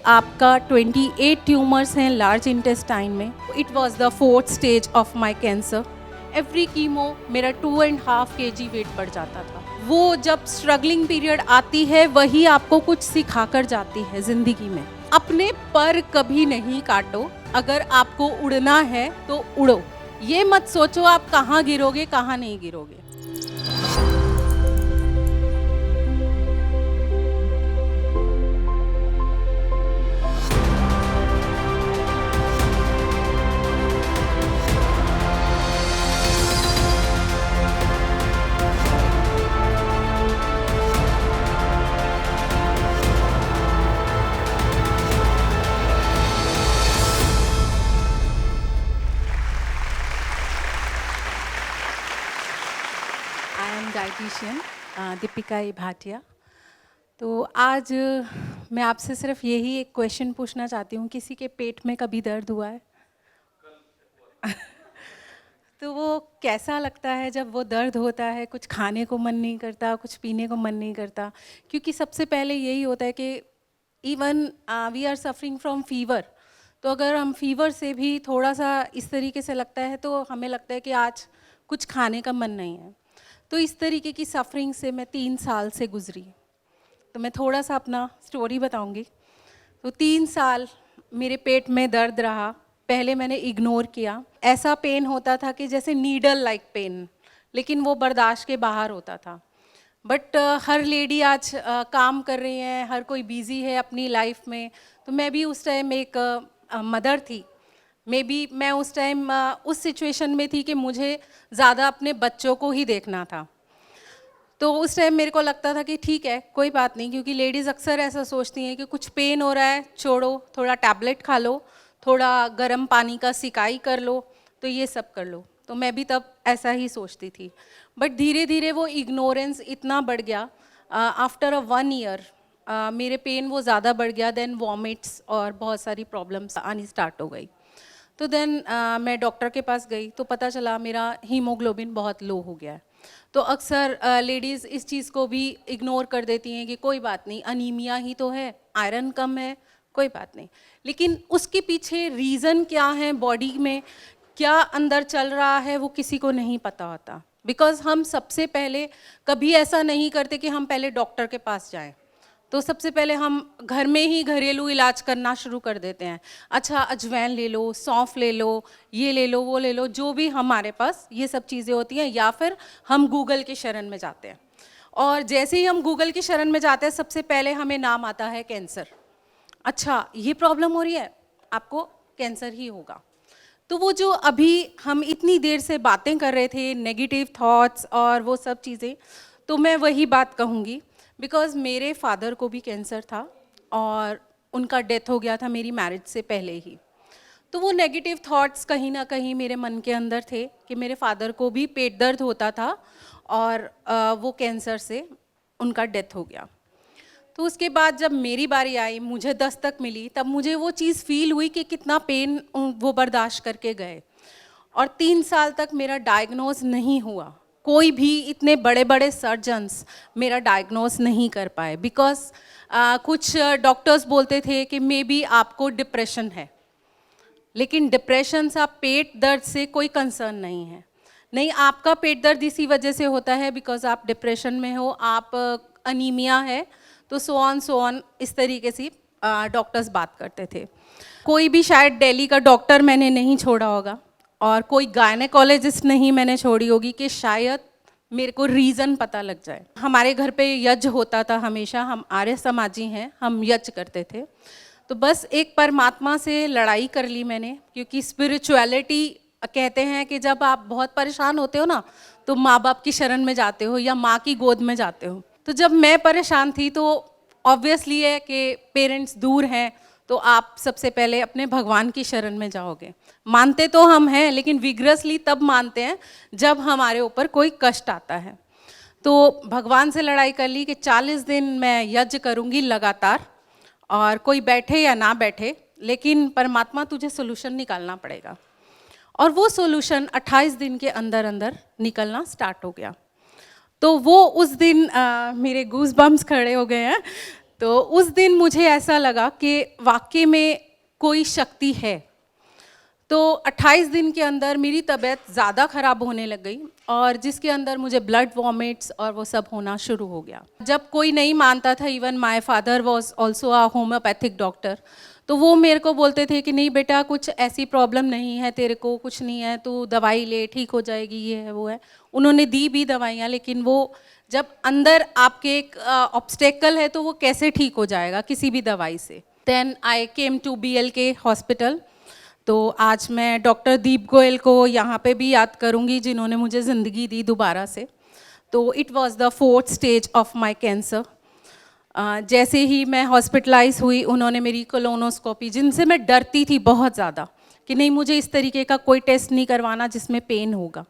आपका 28 ट्यूमर्स हैं large intestine में। It was the 4th stage of my cancer. Every chemo मेरा 2.5 kg wait बढ़ जाता था। वो जब स्ट्रगलिंग पीरियड आती है वही आपको कुछ सिखा कर जाती है ज़िंदगी में। अपने पर कभी नहीं काटो, अगर आपको उड़ना है तो उड़ो। ये मत सोचो आप कहाँ गिरोगे कहाँ नहीं गिरोगे। आई एम डाइटिशियन दीपिका ए भाटिया। तो आज मैं आपसे सिर्फ यही एक क्वेश्चन पूछना चाहती हूँ, किसी के पेट में कभी दर्द हुआ है? तो वो कैसा लगता है जब वो दर्द होता है, कुछ खाने को मन नहीं करता, कुछ पीने को मन नहीं करता? क्योंकि सबसे पहले यही होता है कि even we are suffering from fever, तो अगर हम फीवर से भी थोड़ा सा इस तरीके से लगता है तो हमें लगता है कि आज कुछ खाने का मन नहीं है। तो इस तरीके की सफरिंग से मैं 3 साल से गुजरी। तो मैं थोड़ा सा अपना स्टोरी बताऊंगी। तो 3 साल मेरे पेट में दर्द रहा। पहले मैंने इग्नोर किया। ऐसा पेन होता था कि जैसे नीडल लाइक पेन, लेकिन वो बर्दाश्त के बाहर होता था। बट हर लेडी आज काम कर रही है, हर कोई बिजी है अपनी लाइफ में। तो मैं भी उस टाइम एक मदर थी। मे बी मैं उस टाइम उस सिचुएशन में थी कि मुझे ज़्यादा अपने बच्चों को ही देखना था। तो उस टाइम मेरे को लगता था कि ठीक है, कोई बात नहीं, क्योंकि लेडीज़ अक्सर ऐसा सोचती हैं कि कुछ पेन हो रहा है, छोड़ो, थोड़ा टैबलेट खा लो, थोड़ा गर्म पानी का सिकाई कर लो, तो ये सब कर लो। तो मैं भी तब ऐसा ही सोचती थी। बट धीरे धीरे वो इग्नोरेंस इतना बढ़ गया। आफ्टर 1 ईयर मेरे पेन वो ज़्यादा बढ़ गया। देन वॉमिट्स और बहुत सारी प्रॉब्लम्स आनी स्टार्ट हो गई। तो देन मैं डॉक्टर के पास गई तो पता चला मेरा हीमोग्लोबिन बहुत लो हो गया है। तो अक्सर लेडीज़ इस चीज़ को भी इग्नोर कर देती हैं कि कोई बात नहीं, अनीमिया ही तो है, आयरन कम है, कोई बात नहीं। लेकिन उसके पीछे रीज़न क्या है, बॉडी में क्या अंदर चल रहा है, वो किसी को नहीं पता होता। बिकॉज हम सबसे पहले कभी ऐसा नहीं करते कि हम पहले डॉक्टर के पास जाएं। तो सबसे पहले हम घर में ही घरेलू इलाज करना शुरू कर देते हैं। अच्छा, अजवाइन ले लो, सौंफ ले लो, ये ले लो, वो ले लो, जो भी हमारे पास ये सब चीज़ें होती हैं। या फिर हम गूगल की शरण में जाते हैं, और जैसे ही हम गूगल की शरण में जाते हैं सबसे पहले हमें नाम आता है कैंसर। अच्छा, ये प्रॉब्लम हो रही है, आपको कैंसर ही होगा। तो वो जो अभी हम इतनी देर से बातें कर रहे थे, नेगेटिव थॉट्स और वो सब चीज़ें, तो मैं वही बात कहूँगी। बिकॉज़ मेरे फादर को भी कैंसर था और उनका डेथ हो गया था मेरी मैरिज से पहले ही। तो वो नेगेटिव थॉट्स कहीं ना कहीं मेरे मन के अंदर थे कि मेरे फादर को भी पेट दर्द होता था और वो कैंसर से उनका डेथ हो गया। तो उसके बाद जब मेरी बारी आई, मुझे दस्तक मिली, तब मुझे वो चीज़ फील हुई कि कितना पेन वो बर्दाश्त करके गए। और 3 साल तक मेरा डायग्नोज नहीं हुआ। कोई भी इतने बड़े बड़े सर्जन्स मेरा डायग्नोज नहीं कर पाए। बिकॉज कुछ डॉक्टर्स बोलते थे कि मे बी आपको डिप्रेशन है, लेकिन डिप्रेशन से, पेट दर्द से कोई कंसर्न नहीं है। नहीं, आपका पेट दर्द इसी वजह से होता है बिकॉज आप डिप्रेशन में हो, आप अनीमिया है, तो सो ऑन इस तरीके से डॉक्टर्स बात करते थे। कोई भी शायद दिल्ली का डॉक्टर मैंने नहीं छोड़ा होगा और कोई गायनेकोलॉजिस्ट नहीं मैंने छोड़ी होगी कि शायद मेरे को रीज़न पता लग जाए। हमारे घर पे यज्ञ होता था हमेशा, हम आर्य समाजी हैं, हम यज्ञ करते थे। तो बस एक परमात्मा से लड़ाई कर ली मैंने, क्योंकि स्पिरिचुअलिटी कहते हैं कि जब आप बहुत परेशान होते हो ना, तो माँ बाप की शरण में जाते हो या माँ की गोद में जाते हो। तो जब मैं परेशान थी तो ऑब्वियसली है कि पेरेंट्स दूर हैं, तो आप सबसे पहले अपने भगवान की शरण में जाओगे। मानते तो हम हैं, लेकिन विग्रसली तब मानते हैं जब हमारे ऊपर कोई कष्ट आता है। तो भगवान से लड़ाई कर ली कि 40 दिन मैं यज्ञ करूँगी लगातार, और कोई बैठे या ना बैठे, लेकिन परमात्मा तुझे सोल्यूशन निकालना पड़ेगा। और वो सोल्यूशन 28 दिन के अंदर अंदर निकलना स्टार्ट हो गया। तो वो उस दिन मेरे गूज बम्स खड़े हो गए हैं। तो उस दिन मुझे ऐसा लगा कि वाकई में कोई शक्ति है। तो 28 दिन के अंदर मेरी तबीयत ज़्यादा ख़राब होने लग गई और जिसके अंदर मुझे ब्लड वॉमिट्स और वो सब होना शुरू हो गया। जब कोई नहीं मानता था, even my father was also a homeopathic doctor, तो वो मेरे को बोलते थे कि नहीं बेटा, कुछ ऐसी प्रॉब्लम नहीं है तेरे को, कुछ नहीं है, तू दवाई ले, ठीक हो जाएगी, ये है वो है। उन्होंने दी भी दवाइयाँ, लेकिन वो जब अंदर आपके एक ऑब्स्टेकल है तो वो कैसे ठीक हो जाएगा किसी भी दवाई से। Then I came to BLK hospital. तो आज मैं डॉक्टर दीप गोयल को यहाँ पे भी याद करूँगी, जिन्होंने मुझे ज़िंदगी दी दोबारा से। तो it was the 4th stage of my cancer. जैसे ही मैं हॉस्पिटलाइज हुई, उन्होंने मेरी कोलोनोस्कोपी, जिनसे मैं डरती थी बहुत ज़्यादा कि नहीं मुझे इस तरीके का कोई टेस्ट नहीं करवाना जिसमें पेन होगा,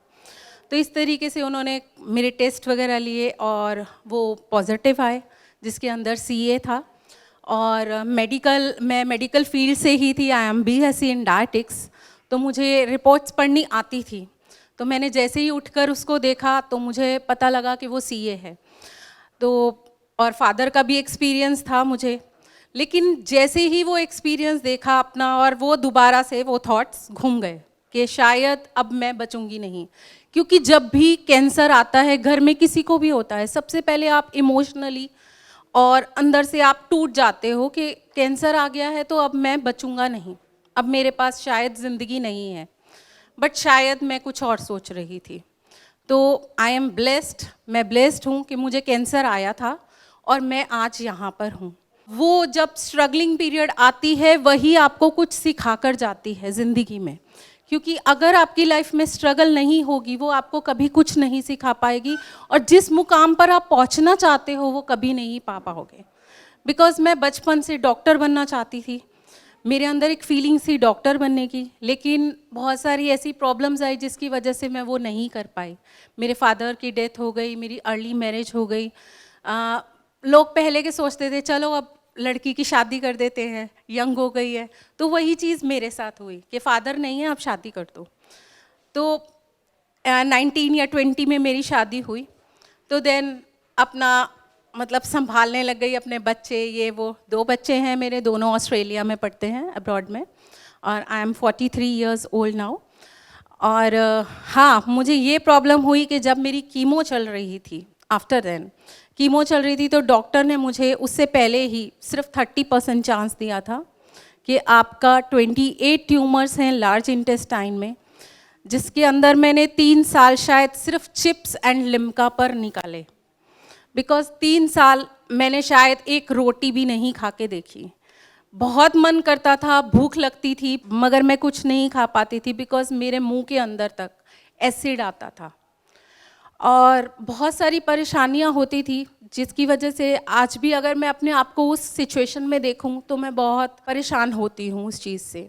तो इस तरीके से उन्होंने मेरे टेस्ट वगैरह लिए और वो पॉजिटिव आए, जिसके अंदर CA था। और मैं मेडिकल फील्ड से ही थी, I am BSc in dietetics, तो मुझे रिपोर्ट्स पढ़नी आती थी। तो मैंने जैसे ही उठकर उसको देखा तो मुझे पता लगा कि वो CA है। तो और फादर का भी एक्सपीरियंस था मुझे, लेकिन जैसे ही वो एक्सपीरियंस देखा अपना, और वो दोबारा से वो थॉट्स घूम गए कि शायद अब मैं बचूंगी नहीं। क्योंकि जब भी कैंसर आता है, घर में किसी को भी होता है, सबसे पहले आप इमोशनली और अंदर से आप टूट जाते हो कि कैंसर आ गया है तो अब मैं बचूंगा नहीं, अब मेरे पास शायद ज़िंदगी नहीं है। बट शायद मैं कुछ और सोच रही थी। तो आई एम ब्लेस्ड, मैं ब्लेस्ड हूँ कि मुझे कैंसर आया था और मैं आज यहाँ पर हूँ। वो जब स्ट्रगलिंग पीरियड आती है, वही आपको कुछ सिखा कर जाती है ज़िंदगी में। क्योंकि अगर आपकी लाइफ में स्ट्रगल नहीं होगी, वो आपको कभी कुछ नहीं सिखा पाएगी, और जिस मुकाम पर आप पहुंचना चाहते हो वो कभी नहीं पा पाओगे। बिकॉज मैं बचपन से डॉक्टर बनना चाहती थी, मेरे अंदर एक फीलिंग थी डॉक्टर बनने की, लेकिन बहुत सारी ऐसी प्रॉब्लम्स आई जिसकी वजह से मैं वो नहीं कर पाई। मेरे फादर की डेथ हो गई, मेरी अर्ली मैरिज हो गई। लोग पहले के सोचते थे चलो अब लड़की की शादी कर देते हैं, यंग हो गई है, तो वही चीज़ मेरे साथ हुई कि फादर नहीं है, अब शादी कर दो। तो 19 या 20 में मेरी शादी हुई। तो देन अपना मतलब संभालने लग गई अपने बच्चे, ये वो। 2 बच्चे हैं मेरे, दोनों ऑस्ट्रेलिया में पढ़ते हैं, अब्रॉड में, और I am 43 years old now. और हाँ, मुझे ये प्रॉब्लम हुई कि जब मेरी कीमो चल रही थी, आफ्टर देन कीमो चल रही थी, तो डॉक्टर ने मुझे उससे पहले ही सिर्फ 30% चांस दिया था कि आपका 28 ट्यूमर्स हैं लार्ज इंटेस्टाइन में, जिसके अंदर मैंने 3 साल शायद सिर्फ चिप्स एंड लिम्का पर निकाले। बिकॉज 3 साल मैंने शायद एक रोटी भी नहीं खा के देखी। बहुत मन करता था, भूख लगती थी, मगर मैं कुछ नहीं खा पाती थी बिकॉज मेरे मुंह के अंदर तक एसिड आता था और बहुत सारी परेशानियां होती थी, जिसकी वजह से आज भी अगर मैं अपने आप को उस सिचुएशन में देखूं तो मैं बहुत परेशान होती हूं उस चीज़ से।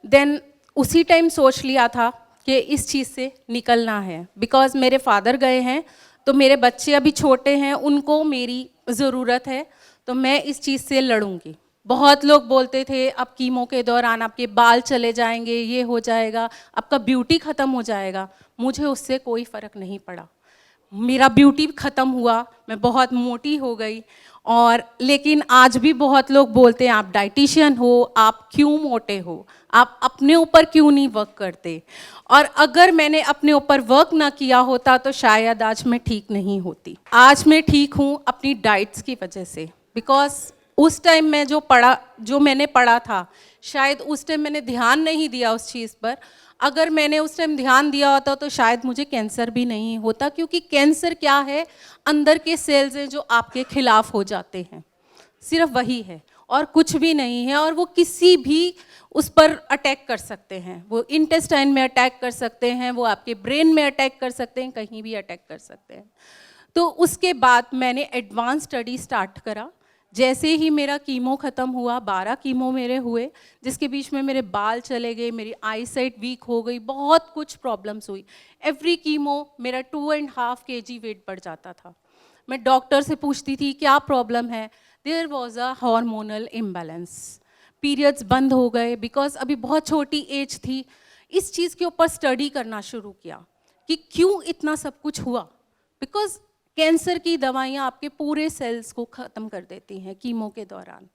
देन उसी टाइम सोच लिया था कि इस चीज़ से निकलना है, बिकॉज मेरे फादर गए हैं तो मेरे बच्चे अभी छोटे हैं, उनको मेरी ज़रूरत है, तो मैं इस चीज़ से लड़ूंगी। बहुत लोग बोलते थे अब कीमो के दौरान आपके बाल चले जाएंगे, ये हो जाएगा, आपका ब्यूटी ख़त्म हो जाएगा। मुझे उससे कोई फ़र्क नहीं पड़ा, मेरा ब्यूटी ख़त्म हुआ, मैं बहुत मोटी हो गई। और लेकिन आज भी बहुत लोग बोलते हैं आप डाइटिशियन हो, आप क्यों मोटे हो, आप अपने ऊपर क्यों नहीं वर्क करते। और अगर मैंने अपने ऊपर वर्क ना किया होता तो शायद आज मैं ठीक नहीं होती। आज मैं ठीक हूँ अपनी डाइट्स की वजह से, बिकॉज उस टाइम मैं जो मैंने पढ़ा था, शायद उस टाइम मैंने ध्यान नहीं दिया उस चीज़ पर। अगर मैंने उस टाइम ध्यान दिया होता तो शायद मुझे कैंसर भी नहीं होता, क्योंकि कैंसर क्या है, अंदर के सेल्स हैं जो आपके खिलाफ हो जाते हैं, सिर्फ वही है और कुछ भी नहीं है। और वो किसी भी उस पर अटैक कर सकते हैं, वो इंटेस्टाइन में अटैक कर सकते हैं, वो आपके ब्रेन में अटैक कर सकते हैं, कहीं भी अटैक कर सकते हैं। तो उसके बाद मैंने एडवांस स्टडी स्टार्ट करा। जैसे ही मेरा कीमो ख़त्म हुआ, 12 कीमो मेरे हुए, जिसके बीच में मेरे बाल चले गए, मेरी आई साइट वीक हो गई, बहुत कुछ प्रॉब्लम्स हुई। एवरी कीमो मेरा 2.5 kg वेट बढ़ जाता था। मैं डॉक्टर से पूछती थी क्या प्रॉब्लम है, there was a hormonal imbalance, periods बंद हो गए, बिकॉज अभी बहुत छोटी एज थी। इस चीज़ के ऊपर स्टडी करना शुरू किया कि क्यों इतना सब कुछ हुआ, बिकॉज कैंसर की दवाइयाँ आपके पूरे सेल्स को ख़त्म कर देती हैं कीमो के दौरान।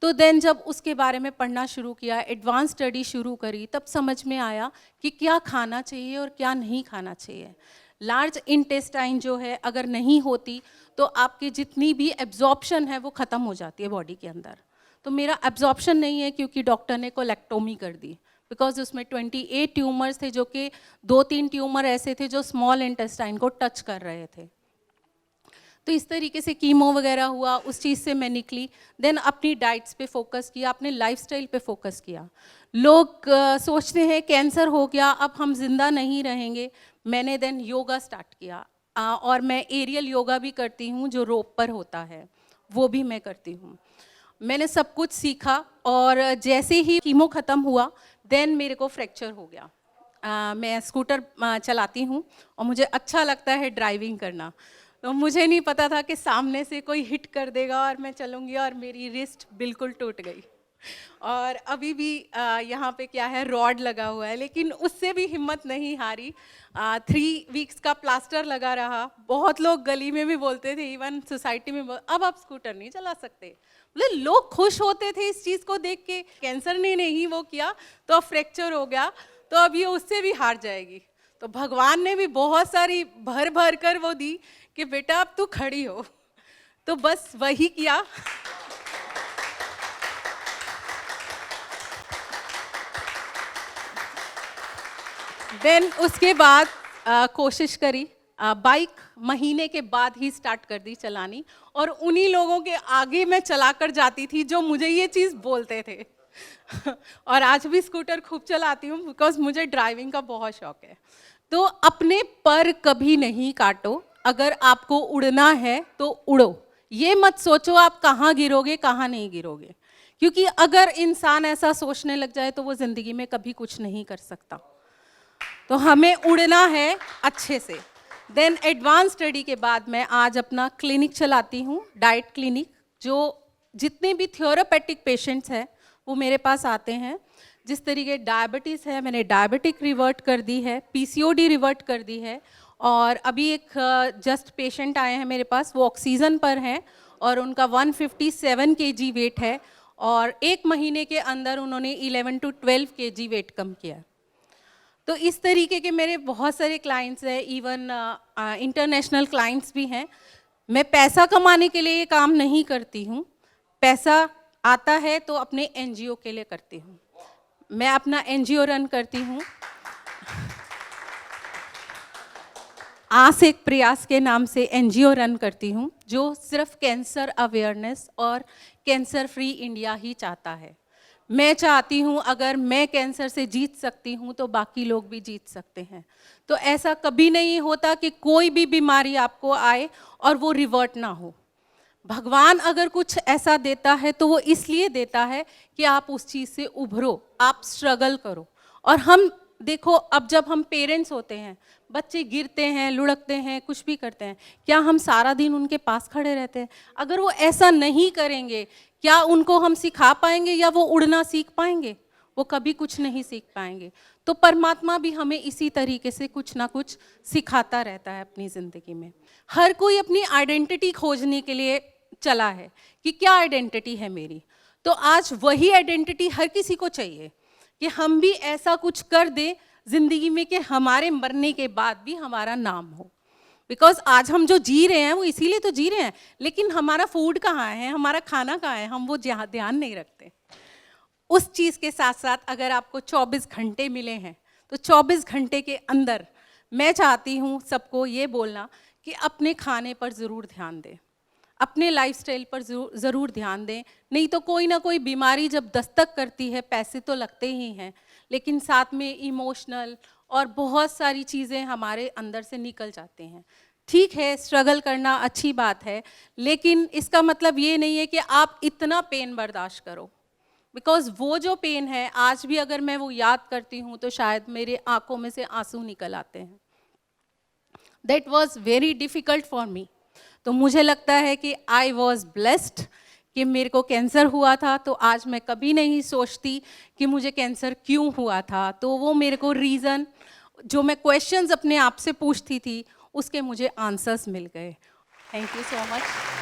तो देन जब उसके बारे में पढ़ना शुरू किया, एडवांस स्टडी शुरू करी, तब समझ में आया कि क्या खाना चाहिए और क्या नहीं खाना चाहिए। लार्ज इंटेस्टाइन जो है अगर नहीं होती तो आपकी जितनी भी एब्जॉर्प्शन है वो ख़त्म हो जाती है बॉडी के अंदर। तो मेरा एब्जॉर्प्शन नहीं है क्योंकि डॉक्टर ने कोलेक्टोमी कर दी, बिकॉज उसमें 28 ट्यूमर्स थे, जो कि 2-3 ट्यूमर ऐसे थे जो स्मॉल इंटेस्टाइन को टच कर रहे थे। तो इस तरीके से कीमो वगैरह हुआ, उस चीज़ से मैं निकली। देन अपनी डाइट्स पे फोकस किया, अपने लाइफस्टाइल पे फोकस किया। लोग सोचते हैं कैंसर हो गया अब हम जिंदा नहीं रहेंगे। मैंने देन योगा स्टार्ट किया, और मैं एरियल योगा भी करती हूँ जो रोप पर होता है, वो भी मैं करती हूँ। मैंने सब कुछ सीखा और जैसे ही कीमो ख़त्म हुआ देन मेरे को फ्रैक्चर हो गया। मैं स्कूटर चलाती हूँ और मुझे अच्छा लगता है ड्राइविंग करना। तो मुझे नहीं पता था कि सामने से कोई हिट कर देगा और मैं चलूँगी, और मेरी रिस्ट बिल्कुल टूट गई। और अभी भी यहाँ पे क्या है, रॉड लगा हुआ है, लेकिन उससे भी हिम्मत नहीं हारी। 3 वीक्स का प्लास्टर लगा रहा। बहुत लोग गली में भी बोलते थे, इवन सोसाइटी में अब आप स्कूटर नहीं चला सकते। मतलब लोग खुश होते थे इस चीज़ को देख के। कैंसर ने नहीं वो किया तो अब फ्रैक्चर हो गया, तो अब ये उससे भी हार जाएगी। तो भगवान ने भी बहुत सारी भर भर कर वो दी कि बेटा अब तू खड़ी हो। तो बस वही किया। देन उसके बाद कोशिश करी, बाइक महीने के बाद ही स्टार्ट कर दी चलानी, और उन्हीं लोगों के आगे मैं चलाकर जाती थी जो मुझे ये चीज़ बोलते थे। और आज भी स्कूटर खूब चलाती हूँ बिकॉज मुझे ड्राइविंग का बहुत शौक है। तो अपने पर कभी नहीं काटो। अगर आपको उड़ना है तो उड़ो। ये मत सोचो आप कहाँ गिरोगे कहाँ नहीं गिरोगे, क्योंकि अगर इंसान ऐसा सोचने लग जाए तो वो ज़िंदगी में कभी कुछ नहीं कर सकता। तो हमें उड़ना है अच्छे से। देन एडवांस स्टडी के बाद मैं आज अपना क्लिनिक चलाती हूँ, डाइट क्लिनिक। जो जितने भी थ्योरेपेटिक पेशेंट्स हैं वो मेरे पास आते हैं। जिस तरीके डायबिटीज़ है मैंने डायबिटिक रिवर्ट कर दी है, पीसीओडी रिवर्ट कर दी है, और अभी एक जस्ट पेशेंट आए हैं मेरे पास, वो ऑक्सीजन पर हैं और उनका 157 kg वेट है, और 1 महीने के अंदर उन्होंने 11 to 12 kg वेट कम किया। तो इस तरीके के मेरे बहुत सारे क्लाइंट्स हैं, इवन इंटरनेशनल क्लाइंट्स भी हैं। मैं पैसा कमाने के लिए ये काम नहीं करती हूँ। पैसा आता है तो अपने एनजीओ के लिए करती हूँ। मैं अपना एनजीओ रन करती हूँ, आस एक प्रयास के नाम से एनजीओ रन करती हूँ, जो सिर्फ कैंसर अवेयरनेस और कैंसर फ्री इंडिया ही चाहता है। मैं चाहती हूँ अगर मैं कैंसर से जीत सकती हूँ तो बाकी लोग भी जीत सकते हैं। तो ऐसा कभी नहीं होता कि कोई भी बीमारी आपको आए और वो रिवर्ट ना हो। भगवान अगर कुछ ऐसा देता है तो वो इसलिए देता है कि आप उस चीज़ से उभरो, आप स्ट्रगल करो। और हम देखो, अब जब हम पेरेंट्स होते हैं, बच्चे गिरते हैं, लुढ़कते हैं, कुछ भी करते हैं, क्या हम सारा दिन उनके पास खड़े रहते हैं? अगर वो ऐसा नहीं करेंगे, क्या उनको हम सिखा पाएंगे या वो उड़ना सीख पाएंगे? वो कभी कुछ नहीं सीख पाएंगे। तो परमात्मा भी हमें इसी तरीके से कुछ ना कुछ सिखाता रहता है अपनी ज़िंदगी में। हर कोई अपनी आइडेंटिटी खोजने के लिए चला है कि क्या आइडेंटिटी है मेरी। तो आज वही आइडेंटिटी हर किसी को चाहिए कि हम भी ऐसा कुछ कर दें ज़िंदगी में कि हमारे मरने के बाद भी हमारा नाम हो। बिकॉज आज हम जो जी रहे हैं वो इसीलिए तो जी रहे हैं, लेकिन हमारा फूड कहाँ है, हमारा खाना कहाँ है, हम वो ध्यान नहीं रखते। उस चीज़ के साथ साथ अगर आपको 24 घंटे मिले हैं तो 24 घंटे के अंदर मैं चाहती हूँ सबको ये बोलना कि अपने खाने पर ज़रूर ध्यान दें, अपने लाइफस्टाइल पर ज़रूर ध्यान दें। नहीं तो कोई ना कोई बीमारी जब दस्तक करती है, पैसे तो लगते ही हैं, लेकिन साथ में इमोशनल और बहुत सारी चीज़ें हमारे अंदर से निकल जाते हैं। ठीक है, स्ट्रगल करना अच्छी बात है, लेकिन इसका मतलब ये नहीं है कि आप इतना पेन बर्दाश्त करो। बिकॉज वो जो पेन है, आज भी अगर मैं वो याद करती हूँ तो शायद मेरे आंखों में से आंसू निकल आते हैं। That was very difficult for me. तो मुझे लगता है कि आई वॉज ब्लेस्ड कि मेरे को कैंसर हुआ था। तो आज मैं कभी नहीं सोचती कि मुझे कैंसर क्यों हुआ था। तो वो मेरे को रीज़न, जो मैं क्वेश्चंस अपने आप से पूछती थी, उसके मुझे आंसर्स मिल गए। Thank you so much.